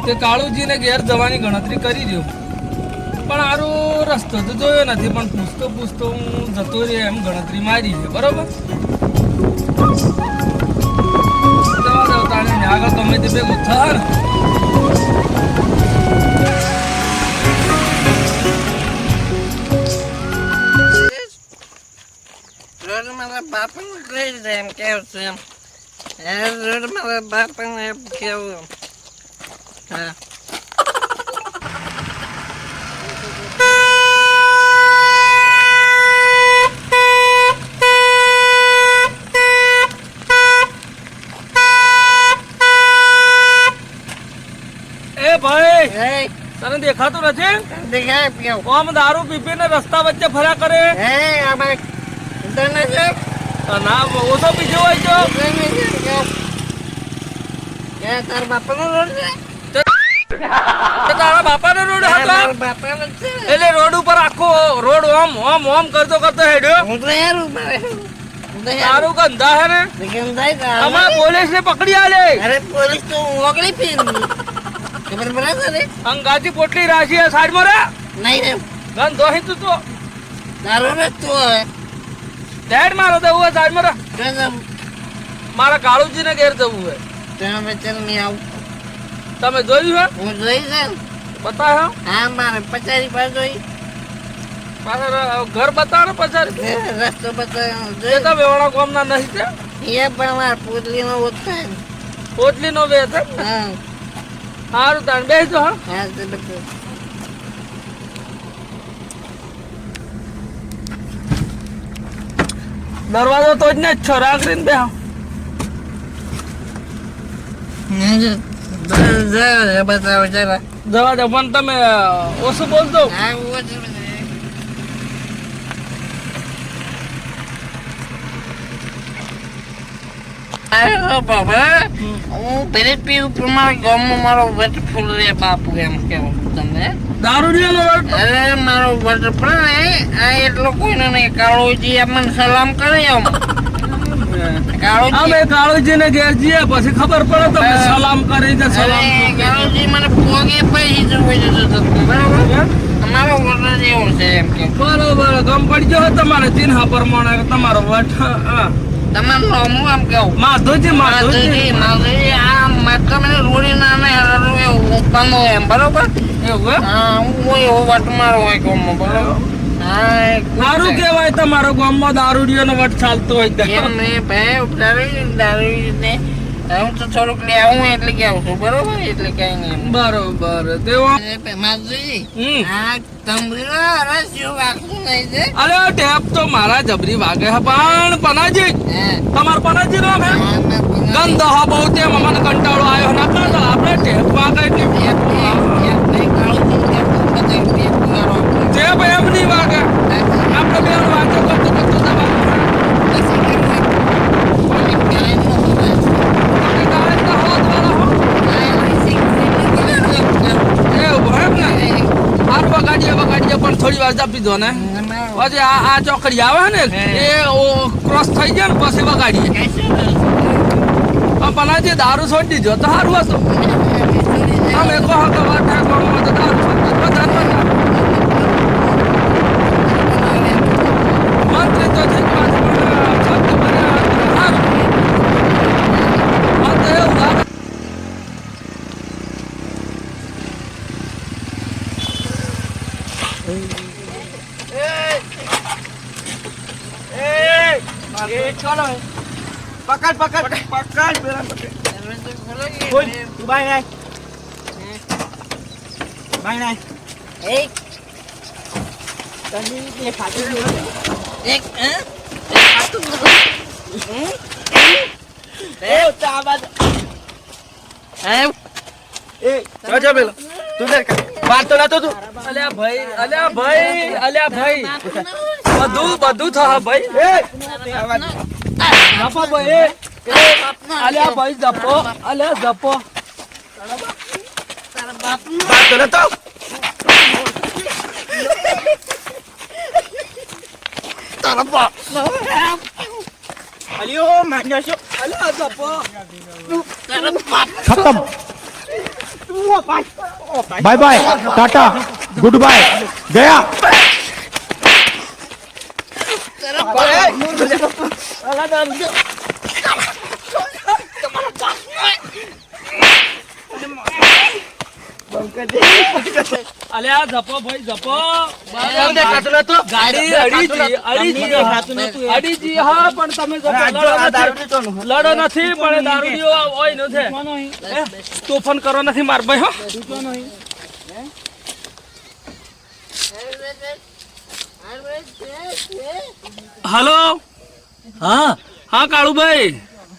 તે કાળુજીને ઘેર જવાની ગણતરી કરી દઉં, પણ આરો રસ્તો તો જોયો નથી, પણ પૂછતો હું જતો રહે એમ ગણતરી મારી છે. બરોબર, જવા દો તાણે આગળ ગમે તે ભેગું થાય ને. રોડ મારા બાપાને કહી દે એમ કેવું છે એમ રોડ મારા બાપાને એમ કેવું હા એ ભાઈ, તને દેખાતું નથી? દેખાય કેવું આમ દારૂ પીપીને રસ્તા વચ્ચે ફર્યા કરે. આપણે તને છે ના ઓછો પીછો હોય તો તારા બાપાનો રોડ છે, તારા બાપાનો રોડ હતો. બાપાનો છે એટલે રોડ ઉપર આખો રોડ ઓમ ઓમ ઓમ કરતો હેડ્યો. હું તો યાર મારે તારું ગંધા હે ને, અમાર પોલીસ ને પકડી આલે. અરે પોલીસ તો ઓગળી ફીર ખબર પડે છે ને અંગાજી પોટલી રાશી હે સાઈડ માં રે. નહીં રે ગંધો હી તું તો તારો ને તો ડેડ મારો દેવું હે સાઈડ માં રે. મારા કાળુજી ને ઘેર જવું હે. તમે ચાલ નહીં આવું તમે જોયું હે? હું જોઈ છે બતાવો. હા મારે પચારી પાસે જોઈ મારા ઘર બતાવો ને પછી રસ્તો બતાવ્યો જે જોઈ તમે વાળા ગામ ના નહીં છે. એ પણ મારા પોતલી નો ઓછા પોટલી નો બે છે. હા સારું તાણ બેસજો. હા હા તે બધું દરવાજો તો જ ને જ છો રાખીને બે. બતાવો જરા જવા દો, પણ તમે ઓછું બોલજો. હા ઓછું બાબા હું પેલી પીવું પણ મારા ગામમાં મારો વટ ફૂલ રે બાપુ એમ કેવું તમને દારૂડિયાનો વટ. અરે મારો વટ પણ આ એટલો કોઈને નહીં કાળોજી મને સલામ કરે આમ કાળોજી અમે કાળુજી ને ઘેર જઈએ પછી ખબર પડે તમે સલામ કરી દે. સલામ કાળોજી મને પોગે પૈસી જોઈ જતો બરાબર અમારો વટ એવો છે એમ કે બરોબર, ગમ પડી ગયો તમારે ચિન્હા પ્રમાણે તમારો વટ. હા તમારું નામ આમ કેવું માધુજી. માધુજી માધુજી આ તમને રોડી નામે ઉપાનો એમ બરોબર એવું હે? હા હું એવો વટ મારો હોય ગામમાં બરોબર હા સારું કેવાય તમારો ગામમાં દારૂડિયાનો વટ ચાલતો હોય તો. એમ નહીં ભાઈ દારૂને હું તો થોડુંક લે આવું એટલે કે આવું છું બરોબર એટલે કઈ નહીં બરોબર તેવો. માધુજી હમ. આ તંબુરો રસ જેવું વાગતું નહીં છે અરે ટેપ તો મારા જબરી વાગે હે, પણ પનાજી તમાર પનાજી નો હે ગંધ હા બહુ તેમ મને કંટાળો આવ્યો ના કાઢો આપણે ટેપ વાગે એટલે ટેપ એમ નહીં વાગે. આપણે બે વાંચો કરતો દવા વગાડીએ પણ થોડી વાર આપી દો ને. પછી આ ચોકડી આવે ને એ ક્રોસ થઈ જાય ને પછી વગાડીએ. પણ જે દારૂ છોડી દીધો તો સારું હતું. તમે કહો કે વાટા ગામમાં તો દારૂ છોડી દીધો મંત્રી તો ઠીક વાત પણ શબ્દ બન્યા સારું. મને તો એવું લાગે પકડ પેલા પકડ. બોલ તું બાય નાય બાય નાય. અલ્યા ભાઈ બધું થા ભાઈ. જપો ભાઈ. અલ્યા ભાઈ જપો. અલ્યા જપો. અલ્યો માંગ્યો છો. અલ્યા જપો. ખતમ. Bye bye tata goodbye गया અલ્યા જપો ભાઈ જપો ગાડી અડીજી હા પણ તમે જપો લડો નથી પણ દારૂડિયો હોય નથી તોફાન કરો નથી માર ભાઈ હો હલો હા હા કાળુભાઈ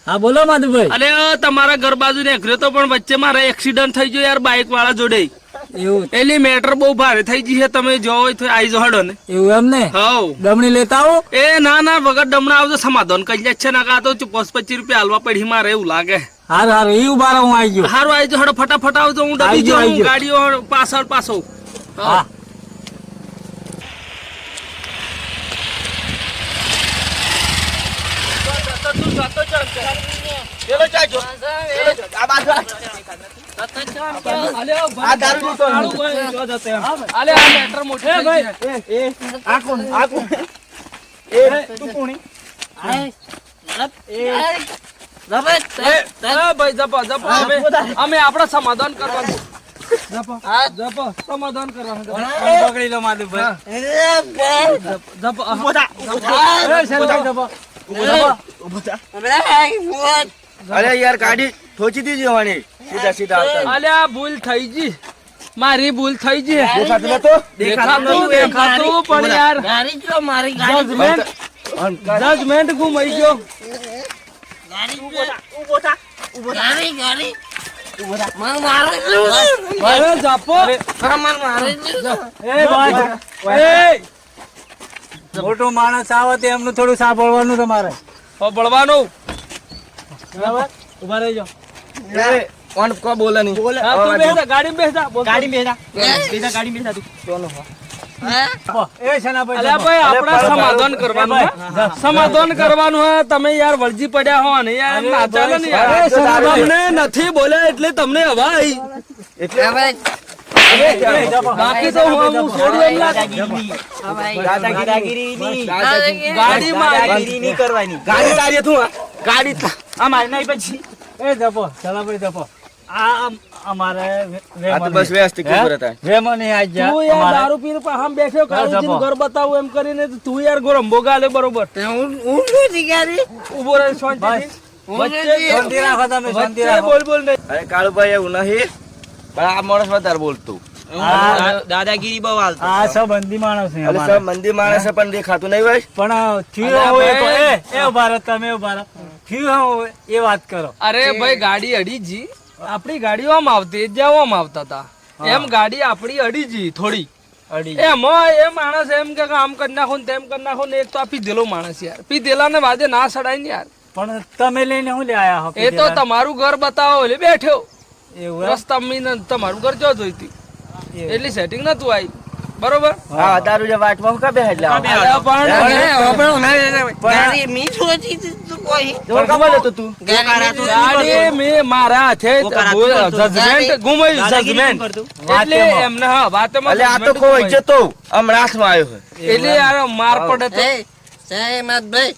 હા બોલો માધુભાઈ. અરે તમારા ઘર બાજુ નીકળ્યો તો પણ વચ્ચે મારે એક્સિડન્ટ થઈ ગયો યાર બાઇક વાળા જોડે એવું એની મેટર બહુ ભારે થઈ ગઈ છે તમે જો હોય તો આઈ જો હડો ને એવું એમ ને હવ દમણી લેતા આવો. એ ના ના વગર ડમણા આવજો સમાધાન કરી જાય છે ના કા તો 25 રૂપિયા હાલવા પડી મારે એવું લાગે હારું હારું એવું બાર હું આવી ગયો. હારું આઈ જો હડો ફટાફટ આવજો હું ડબી આઈ ગયો, જાઉં આઈ ગયો. ગાડીઓ પાછળ પાછો હા અમે આપડે સમાધાન કરવાનું સમાધાન કરવાનું પકડી લો માધુભાઈ. અરે યાર ગાડી ઠોચી દીધી હોવાની સીધા સીધા આવતા અલ્યા ભૂલ થઈ ગઈ મારી ભૂલ થઈ ગઈ દેખાતું નતું? દેખાતું પણ યાર ગાડી જો મારી ગાડી જજમેન્ટ ગુમાઈ ગયો ગાડી ગાડી મને મારે અરે જાપો મને મારે એ ભાઈ મોટો માણસ આવે તો એમનું થોડું સાંભળવાનું તમારે. બળવાનું બરાબર ઉભા રહેજો. એ, કોણ કો બોલે નહીં ગાડી બેસા એ શેનાભાઈ અલ્યા ભાઈ આપણે સમાધાન કરવાનું હે. સમાધાન કરવાનું હે તમે યાર વળજી પડ્યા હો ને યાર ના ચાલે ને યાર તમને નથી બોલ્યા એટલે તમને હવાઈ બાકી તો હું છોડું એમ લાગે ગાડી મારી નહીં કરવાની. ગાડી તારી તું ગાડી આ મારી નહીં પછી એ જપો શેનાભાઈ જપો. આ અમારે આ તો બસ વ્યવસ્થિત ઉભો રહેતા. વેમો નહીં આજ તું યાર દારૂ પીને પાહમ બેઠ્યો કાળુજીનું ઘર બતાવું એમ કરીને તો તું યાર ગોરંબો ગાલે બરોબર ઉભો રહે શાંતિથી. શાંતિ રાખો તમે શાંતિ વચ્ચે રાખો. બોલ બોલ નહીં અરે કાળુભાઈ એવું નહીં પણ આ માણસ વધારે બોલતું દાદાગીરી બહુ હાલ આ સબ બંદી માણસ છે એટલે અમારા. સબ મંદિર માણસ છે પણ દેખાતું નહીં હોય પણ થયું અલ્યા હોય તો ભાઈ. એ ઉભા રહો, તમે ઉભા રહો. થયું હોય એ વાત કરો. અરે ભાઈ ગાડી અડીજી આપણી ગાડીઓ આમ આવતી જ્યાં આમ આવતા હતા એમ ગાડી આપણી અડીજી થોડી અડી એમાં એ માણસ એમ કે આમ કરી નાખો ને તેમ કરી નાખો ને એક તો આ પીધેલો માણસ યાર પીધેલા ને વાદે ના સડાય ને યાર પણ તમે લઈને હું લે આયા હો એ તો તમારું ઘર બતાવો એટલે બેઠ્યો એવું એમ? રસ્તા મીને તમારું ઘર જો જોઈતી એવું. એટલી સેટિંગ નતું આવી બરોબર હા દારૂ જે વાટમાં હું કાં બેહે એટલે આવો? ગાડી મીઠું હતી તું કોઈ જોર ખબર હતો તું ગાડી મેં મારા હાથે જજમેન્ટ ગુમાવ્યું જજમેન્ટ એટલે એમને હા વાતમાં એટલે આ તો judgment કોઈ ગુમાવ્યું. જતો હમણાં હાથમાં આવ્યો છે એટલે યાર માર પડે તો ભાઈ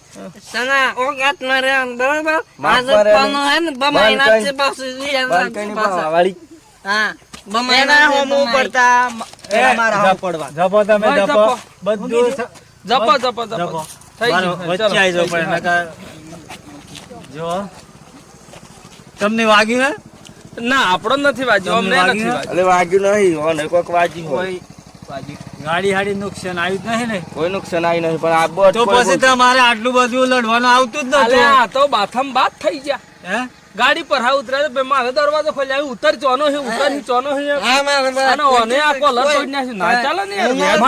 સના ઓ ગાત મારે બરાબર માફ આજે કરે પાનો હે ને બમાઈ બંધ નાખશે કરી. પાછું બંધ કરીને વાળી હા બમાઈ નાખશે બમાઈ. એ, જપો તમે ભાઈ, જપો જપો. બધું જપો જપો જપો. જપો થઈ મારો ગયું વચ્ચે આવી જાઓ પણ નકર જો તમને વાગ્યું હે ના આપણો નથી વાગ્યો અમને તમને નથી વાગ્યું? વાગ્યો એટલે વાગ્યું નહીં ઓને કોક વાગ્યું હોય ગાડી હાડી નુકસાન આવ્યું જ નહીં ને કોઈ નુકસાન આવી નહીં પણ આ બોટ તો પછી તમારે આટલું બધું લડવાનું આવતું જ અલે નતું આ તો બાથમ બાત થઈ ગયા હે ગાડી પર હા ઉતરે તો મારે દરવાજો ખોલી આવી ઉતર ચોનો હે ઉતર હી ચોનો હે હા મારે અને ઓને આ કોલર તોડી નાખ્યું ના ચાલે ને યાર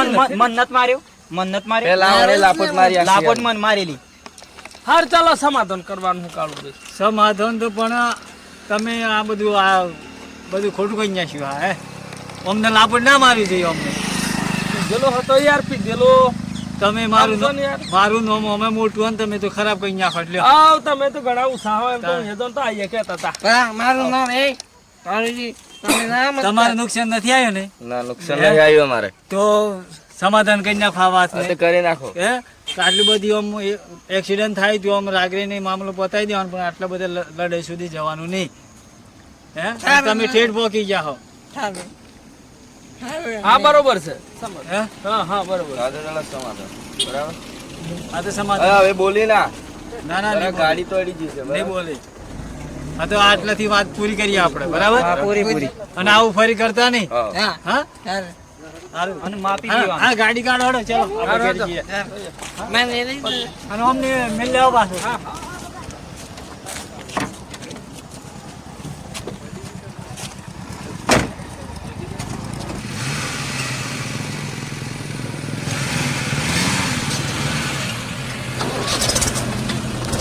મન્નત માર્યો પેલા ઓને લાપટ મારી આખી મન મારેલી હાર ચાલો સમાધાન કરવાનું હું કાળું ભાઈ સમાધાન તો પણ તમે આ બધું ખોટું કરી નાખ્યું આ હે અમને લાપડ ના મારી જોઈએ અમને પીધેલો હતો યાર પીધેલો તમે સમજો ને યાર. મારું નામ અમે મોટું હોય ને તમે તો ખરાબ કરી નાખો એટલે આવ તમે તો ઘણા ઉત્સાહ એમ તો એ તો આઈએ કહેતા હતા હા, મારું નામ એ કાળુજી તમે ના સમજતા. તમારું નુકસાન નથી આવ્યું ને ના નુકસાન નહીં આવ્યું અમારે તો સમાધાન કરી નાખો આ વાત આ તો કરી નાખો હે કે આટલી બધી આમ એક્સિડન્ટ થાય તો આમ રાગરીને મામલો પતાવી દેવાનો પણ આટલા બધા લડાઈ સુધી જવાનું નહીં હે અને તમે ઠેઠ પહોંચી જાઓ સારું. સારું. હા બરોબર છે હે હા હા બરોબર આ તો ચાલો સમાધાન. બરાબર આ તો સમાધાન હવે બોલી ના ના ના નહીં ગાડી તો અડી જશે નહીં બરાબર? બોલે આ તો આટલાથી વાત પૂરી કરીએ આપણે બરાબર પૂરી. અને આવું ફરી કરતા નહીં હા. હા. હા સારું. સારું અને માપી દેવાનું હા ગાડી કાઢો ચાલો આપણે ઘરે જઈએ સારું. મને એ રીતે અને અમને મિલ લેવા પાછું